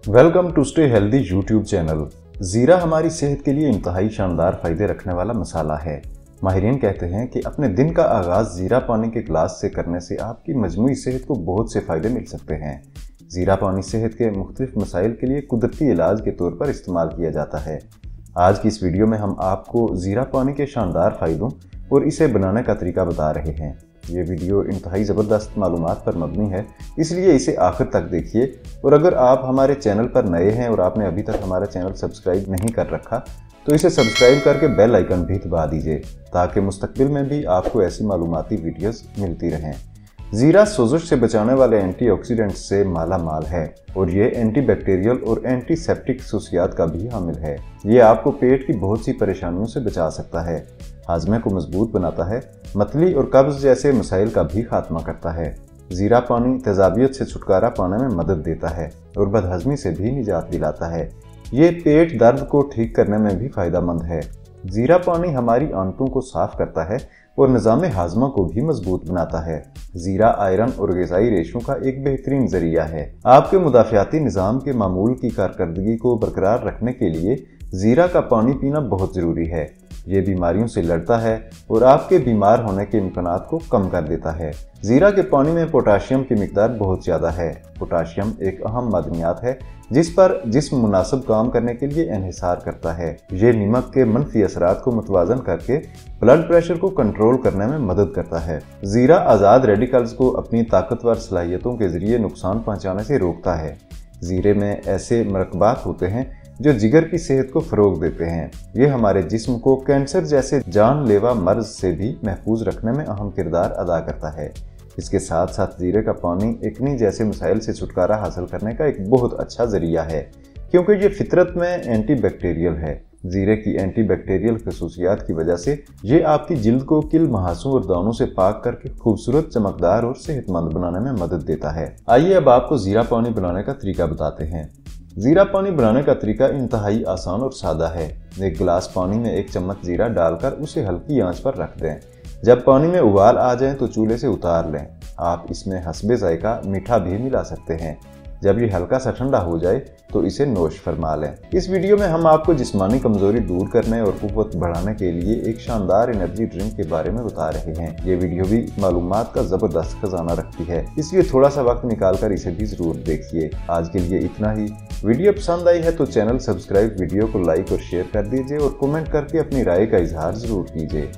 Welcome to stay healthy YouTube channel. जीरा हमारी सेहत के लिए इंतहाई शानदार फायदे रखने वाला मसाला है। माहिरीन कहते हैं कि अपने दिन का आगाज जीरा पानी के ग्लास से करने से आपकी मजमूई सेहत को बहुत से फायदे मिल सकते हैं। जीरा पानी सेहत के मुख्तलिफ मसाइल के लिए कुदरती इलाज के तौर पर इस्तेमाल किया जाता है। आज की इस वीडियो में हम आपको जीरा पानी के शानदार फायदों और इसे बनाने का तरीका बता रहे हैं। ये वीडियो इंतहाई ज़बरदस्त मालूमात पर मबनी है, इसलिए इसे आखिर तक देखिए। और अगर आप हमारे चैनल पर नए हैं और आपने अभी तक हमारा चैनल सब्सक्राइब नहीं कर रखा तो इसे सब्सक्राइब करके बेल आइकन भी दबा दीजिए ताकि मुस्तकबिल में भी आपको ऐसी मालूमाती वीडियोस मिलती रहें। जीरा सोजश से बचाने वाले एंटीऑक्सीडेंट से माला माल है और ये एंटीबैक्टीरियल और एंटीसेप्टिक खसूसियात का भी हामिल है। ये आपको पेट की बहुत सी परेशानियों से बचा सकता है, हाजमे को मजबूत बनाता है, मतली और कब्ज जैसे मसाइल का भी खात्मा करता है। जीरा पानी तेजाबियत से छुटकारा पाने में मदद देता है और बदहजमी से भी निजात दिलाता है। ये पेट दर्द को ठीक करने में भी फायदेमंद है। जीरा पानी हमारी आंतों को साफ करता है और निज़ाम हाजमा को भी मजबूत बनाता है। जीरा आयरन और ग़िज़ाई रेशों का एक बेहतरीन जरिया है। आपके मुदाफ़ियाती निज़ाम के मामूल की कारकर्दगी को बरकरार रखने के लिए जीरा का पानी पीना बहुत ज़रूरी है। ये बीमारियों से लड़ता है और आपके बीमार होने के इम्कानात को कम कर देता है। जीरा के पानी में पोटाशियम की मिकदार बहुत ज़्यादा है। पोटाशियम एक अहम मादनियात है जिस पर जिस्म मुनासिब काम करने के लिए इन्हिसार करता है। ये नमक के मनफी असरात को मुतवाजन करके ब्लड प्रेशर को कंट्रोल करने में मदद करता है। जीरा आज़ाद रेडिकल्स को अपनी ताकतवर सलाहियतों के जरिए नुकसान पहुँचाने से रोकता है। जीरे में ऐसे मरकबात होते हैं जो जिगर की सेहत को फ़रोग देते हैं। ये हमारे जिस्म को कैंसर जैसे जानलेवा मर्ज से भी महफूज रखने में अहम किरदार अदा करता है। इसके साथ साथ जीरे का पानी एक्नी जैसे मसाइल से छुटकारा हासिल करने का एक बहुत अच्छा जरिया है, क्योंकि ये फितरत में एंटीबैक्टीरियल है। जीरे की एंटीबैक्टीरियल खसूसियात की वजह से ये आपकी जिल्द को किल महासों और दानों से पाक करके खूबसूरत, चमकदार और सेहतमंद बनाने में मदद देता है। आइए अब आपको जीरा पानी बनाने का तरीका बताते हैं। जीरा पानी बनाने का तरीका इंतहाई आसान और सादा है। एक गिलास पानी में 1 चम्मच जीरा डालकर उसे हल्की आंच पर रख दें। जब पानी में उबाल आ जाए तो चूल्हे से उतार लें। आप इसमें हस्बे जायका मीठा भी मिला सकते हैं। जब ये हल्का सा ठंडा हो जाए तो इसे नोश फरमा लें। इस वीडियो में हम आपको जिस्मानी कमजोरी दूर करने और कुव्वत बढ़ाने के लिए एक शानदार एनर्जी ड्रिंक के बारे में बता रहे हैं। ये वीडियो भी मालूमात का जबरदस्त खजाना रखती है, इसलिए थोड़ा सा वक्त निकालकर इसे भी जरूर देखिए। आज के लिए इतना ही। वीडियो पसंद आई है तो चैनल सब्सक्राइब, वीडियो को लाइक और शेयर कर दीजिए और कमेंट करके अपनी राय का इजहार जरूर कीजिए।